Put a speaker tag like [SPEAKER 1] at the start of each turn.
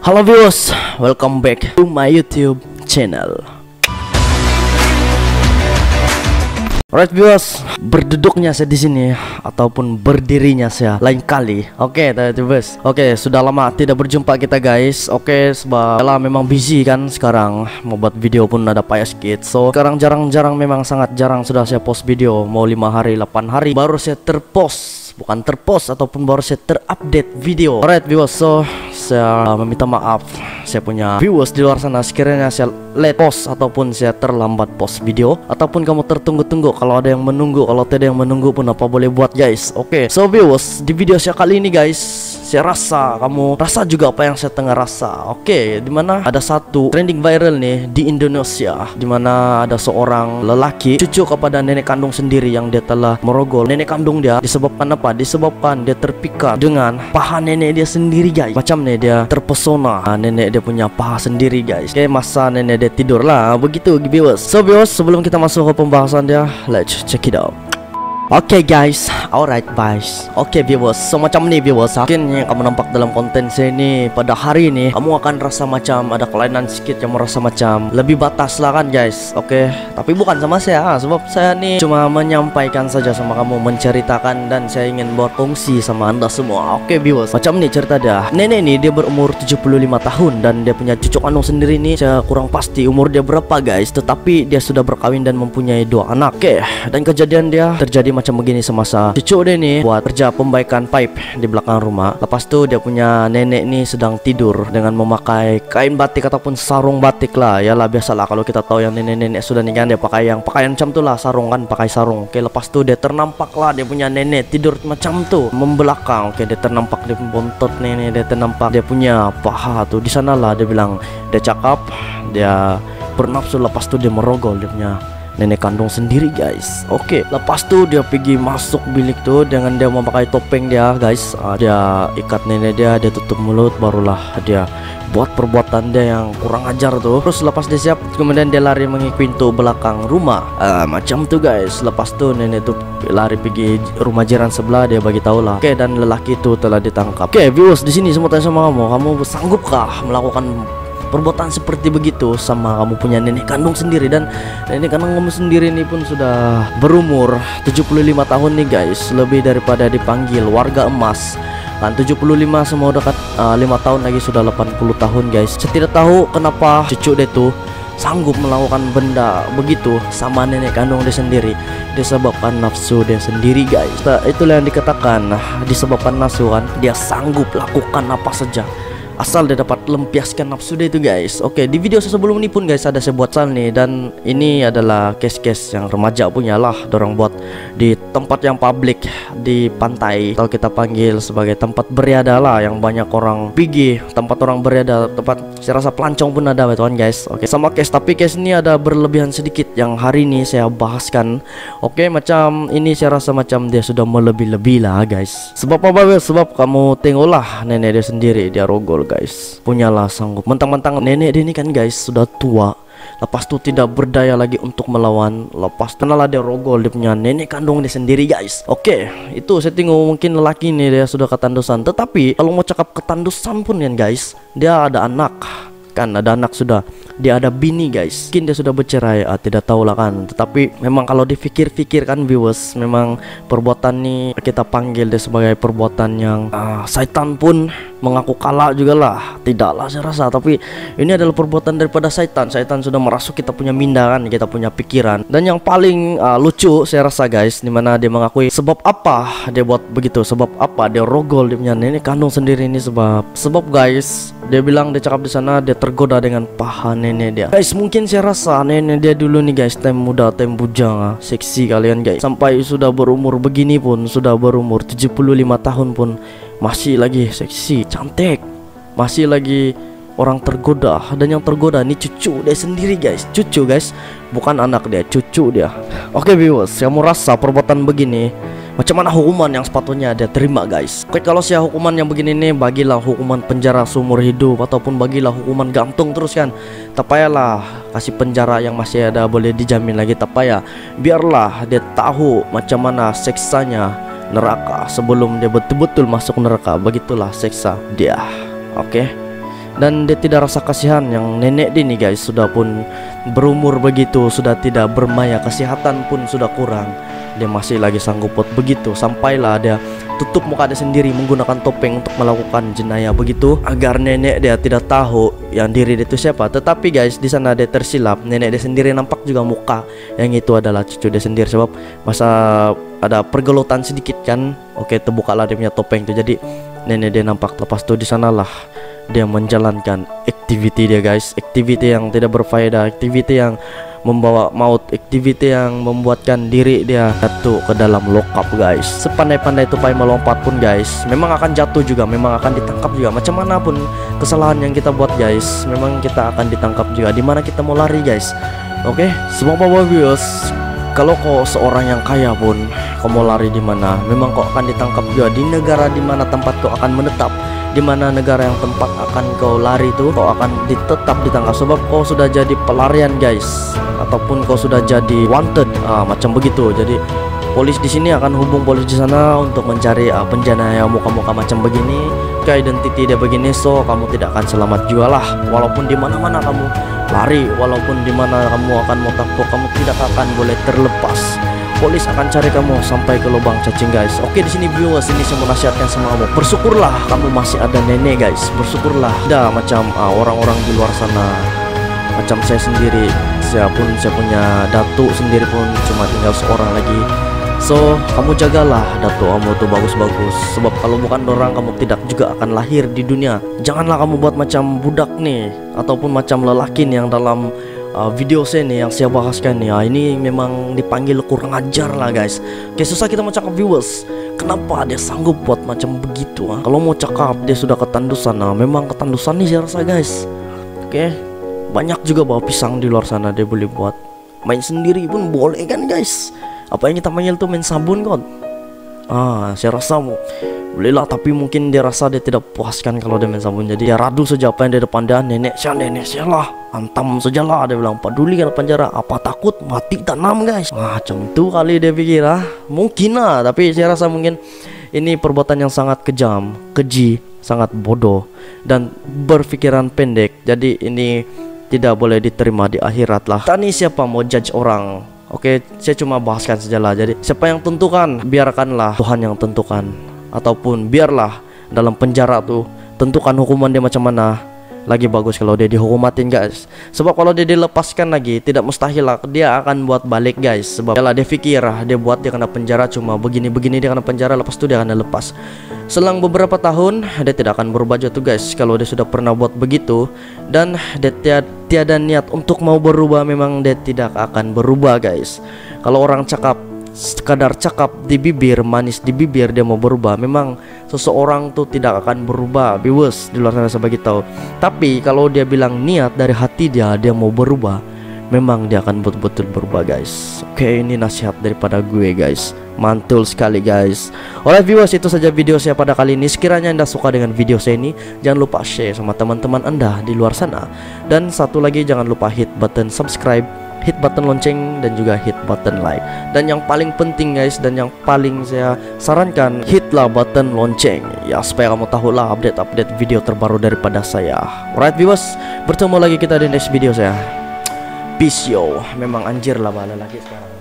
[SPEAKER 1] Halo viewers, welcome back to my YouTube channel. Alright viewers, berduduknya saya di sini ataupun berdirinya saya lain kali. Oke, viewers. Oke, sudah lama tidak berjumpa kita guys. Oke, sebab lah memang busy kan sekarang. Mau buat video pun ada payah sedikit. So, sekarang jarang-jarang, memang sangat jarang sudah saya post video. Mau 5 hari, 8 hari baru saya terpost. Bukan terpost ataupun baru saya terupdate video. Alright viewers, so saya meminta maaf saya punya viewers di luar sana sekiranya saya late post ataupun saya terlambat post video ataupun kamu tertunggu-tunggu. Kalau ada yang menunggu, kalau tidak yang menunggu pun apa boleh buat guys. Oke, so viewers, di video saya kali ini guys, saya rasa kamu rasa juga apa yang saya tengah rasa. Oke, dimana ada satu trending viral nih di Indonesia, dimana ada seorang lelaki cucu kepada nenek kandung sendiri yang dia telah merogol nenek kandung dia. Disebabkan apa? Disebabkan dia terpikat dengan paha nenek dia sendiri guys. Macam nih dia terpesona nenek dia punya paha sendiri guys. Oke, masa nenek dia tidur lah begitu viewers. So viewers, sebelum kita masuk ke pembahasan dia, let's check it out. Oke guys, alright guys. Oke viewers, so macam nih viewers, mungkin yang kamu nampak dalam konten saya ini pada hari ini, kamu akan rasa macam ada kelainan sedikit, yang merasa macam lebih batas lah kan guys. Oke, tapi bukan sama saya, sebab saya nih cuma menyampaikan saja sama kamu, menceritakan, dan saya ingin berfungsi sama anda semua. Oke viewers, macam nih cerita dia. Nenek nih dia berumur 75 tahun dan dia punya cucu kandung sendiri nih. Saya kurang pasti umur dia berapa guys, tetapi dia sudah berkawin dan mempunyai 2 anak. Oke, dan kejadian dia terjadi macam begini semasa cucu dia nih buat kerja pembaikan pipe di belakang rumah. Lepas tu dia punya nenek nih sedang tidur dengan memakai kain batik ataupun sarung batik lah. Yalah, biasalah kalau kita tahu yang nenek-nenek sudah nikah dia pakai yang pakaian macam tu lah, sarung kan, pakai sarung. Oke, lepas tu dia ternampak lah dia punya nenek tidur macam tu membelakang. Oke, dia ternampak dia bontot nenek, dia ternampak dia punya paha tu. Di sanalah dia bilang, dia cakap dia bernafsu. Lepas tu dia merogol dia punya nenek kandung sendiri guys. Oke, lepas tu dia pergi masuk bilik tu dengan dia memakai topeng dia guys. Dia ikat nenek dia tutup mulut, barulah dia buat perbuatan dia yang kurang ajar tuh. Terus lepas dia siap, kemudian dia lari mengikuti pintu belakang rumah. Macam tu guys. Lepas tu nenek tu lari pergi rumah jiran sebelah, dia bagi tahu lah. Oke, dan lelaki itu telah ditangkap. Oke viewers, di sini semua tanya sama kamu sanggupkah melakukan perbuatan seperti begitu sama kamu punya nenek kandung sendiri? Dan nenek kandung kamu sendiri ini pun sudah berumur 75 tahun nih guys, lebih daripada dipanggil warga emas kan. 75 semua dekat 5 tahun lagi sudah 80 tahun guys. Saya tidak tahu kenapa cucu dia tuh sanggup melakukan benda begitu sama nenek kandung dia sendiri. Disebabkan nafsu dia sendiri guys. Itulah yang dikatakan disebabkan nafsu kan, dia sanggup lakukan apa saja asal dia dapat lempiaskan nafsu dia itu guys. Oke, di video saya sebelum ini pun guys ada saya buat channel nih, dan ini adalah case-case yang remaja punya lah, dorang buat di tempat yang publik, di pantai atau kita panggil sebagai tempat beriada lah, yang banyak orang pergi, tempat orang beriada, tempat saya rasa pelancong pun ada betulan guys. Oke, sama case, tapi case ini ada berlebihan sedikit yang hari ini saya bahaskan. Oke, macam ini saya rasa macam dia sudah melebih-lebih lah guys. Sebab apa? Sebab kamu tengoklah nenek dia sendiri, dia rogol guys, punyalah sanggup. Mentang-mentang nenek dia ini kan guys sudah tua, lepas tu tidak berdaya lagi untuk melawan. Lepas tenalah dia rogol dia punya nenek kandung dia sendiri guys. Oke, itu saya tengok mungkin lelaki ini dia sudah ketandusan. Tetapi kalau mau cakap ketandusan pun kan guys, dia ada anak kan, ada anak sudah, dia ada bini guys. Mungkin dia sudah bercerai, tidak tahu lah kan. Tetapi memang kalau dipikir-pikir kan viewers, memang perbuatan ini kita panggil dia sebagai perbuatan yang syaitan pun mengaku kalah juga lah. Tidaklah saya rasa, tapi ini adalah perbuatan daripada syaitan. Syaitan sudah merasuk kita punya minda kan, kita punya pikiran. Dan yang paling lucu saya rasa guys, dimana dia mengakui sebab apa dia buat begitu, sebab apa dia rogol dia punya nenek kandung sendiri ini. Sebab guys, dia bilang, dia cakap di sana dia tergoda dengan paha nenek dia guys. Mungkin saya rasa nenek dia dulu nih guys, time muda, time bujang, seksi kalian guys, sampai sudah berumur begini pun, sudah berumur 75 tahun pun masih lagi seksi, cantik, masih lagi orang tergoda. Dan yang tergoda ini cucu dia sendiri guys. Cucu guys, bukan anak dia, cucu dia. Oke viewers, saya mau rasa perbuatan begini macam mana hukuman yang sepatutnya dia terima guys. Oke, kalau saya hukuman yang begini nih, bagilah hukuman penjara seumur hidup ataupun bagilah hukuman gantung terus kan. Tak payahlah kasih penjara yang masih ada boleh dijamin lagi, tak payah. Biarlah dia tahu macam mana seksanya neraka sebelum dia betul-betul masuk neraka. Begitulah seksa dia. Oke. Dan dia tidak rasa kasihan yang nenek dia nih guys, sudah pun berumur begitu, sudah tidak bermaya, kesehatan pun sudah kurang, dia masih lagi sanggup buat begitu. Sampailah dia tutup muka dia sendiri menggunakan topeng untuk melakukan jenayah begitu, agar nenek dia tidak tahu yang diri dia itu siapa. Tetapi guys, di sana dia tersilap, nenek dia sendiri nampak juga muka yang itu adalah cucu dia sendiri, sebab masa ada pergelutan sedikit kan. Oke, terbukalah dia punya topeng itu, jadi nenek dia nampak. Lepas itu di sanalah dia menjalankan activity dia guys, activity yang tidak berfaedah, activity yang membawa maut, activity yang membuatkan diri dia jatuh ke dalam lokap guys. Sepandai-pandai tupai melompat pun guys, memang akan jatuh juga, memang akan ditangkap juga. Macam mana pun kesalahan yang kita buat guys, memang kita akan ditangkap juga. Dimana kita mau lari guys. Oke, semua bawa viewers, kalau kau seorang yang kaya pun kau mau lari di mana, memang kau akan ditangkap juga. Di negara di mana tempat kau akan menetap, di mana negara yang tempat akan kau lari itu, kau akan tetap ditangkap, sebab kau sudah jadi pelarian guys, ataupun kau sudah jadi wanted, macam begitu. Jadi polis di sini akan hubung polis di sana untuk mencari penjana yang muka-muka macam begini, ke identity dia begini. So kamu tidak akan selamat juga lah, walaupun di mana-mana kamu lari, walaupun di mana kamu akan mau takut, kamu tidak akan boleh terlepas. Polis akan cari kamu sampai ke lubang cacing guys. Oke, di sini viewers, ini saya menasihatkan sama kamu, bersyukurlah kamu masih ada nenek guys, bersyukurlah. Dah macam orang-orang di luar sana, macam saya sendiri, saya punya datuk sendiri pun cuma tinggal seorang lagi. So kamu jagalah datuk kamu tuh bagus-bagus, sebab kalau bukan orang kamu tidak juga akan lahir di dunia. Janganlah kamu buat macam budak nih, ataupun macam lelaki yang dalam video saya nih yang saya bahaskan nih. Ini memang dipanggil kurang ajar lah guys. Oke, susah kita mau cakap viewers, kenapa dia sanggup buat macam begitu. Kalau mau cakap dia sudah ketandusan, memang ketandusan nih saya rasa guys. Oke, banyak juga bawa pisang di luar sana dia boleh buat. Main sendiri pun boleh kan guys. Apa yang kita panggil tuh main sabun kan. Saya rasa bolehlah, tapi mungkin dia rasa dia tidak puaskan kalau dia main sabun. Jadi dia radu saja apa yang di depan dia, nenek saya lah, antam sajalah, dia bilang peduli kan penjara, apa takut mati tanam guys. Macam itu kali dia pikir mungkin lah, tapi saya rasa mungkin ini perbuatan yang sangat kejam, keji, sangat bodoh dan berpikiran pendek. Jadi ini tidak boleh diterima di akhirat lah. Tani siapa mau judge orang? Oke, saya cuma bahaskan sajalah. Jadi siapa yang tentukan, biarkanlah Tuhan yang tentukan, ataupun biarlah dalam penjara tuh tentukan hukuman dia macam mana. Lagi bagus kalau dia dihukumatin guys, sebab kalau dia dilepaskan lagi, tidak mustahil lah dia akan buat balik guys. Sebab dia pikir dia buat dia kena penjara cuma begini-begini, dia kena penjara, lepas itu dia akan lepas. Selang beberapa tahun dia tidak akan berubah tuh guys. Kalau dia sudah pernah buat begitu dan dia tiada niat untuk mau berubah, memang dia tidak akan berubah guys. Kalau orang cakap sekadar cakap di bibir, manis di bibir dia mau berubah, memang seseorang tuh tidak akan berubah viewers di luar sana sebagai tahu. Tapi kalau dia bilang niat dari hati dia mau berubah, memang dia akan betul-betul berubah guys. Oke, ini nasihat daripada gue guys, mantul sekali guys. Alright viewers, itu saja video saya pada kali ini. Sekiranya anda suka dengan video saya ini, jangan lupa share sama teman-teman anda di luar sana. Dan satu lagi, jangan lupa hit button subscribe, hit button lonceng, dan juga hit button like. Dan yang paling penting guys, dan yang paling saya sarankan, hitlah button lonceng ya, supaya kamu tahu lah update-update video terbaru daripada saya. Alright viewers, bertemu lagi kita di next video saya. Peace yo. Memang anjir lah bala lagi sekarang.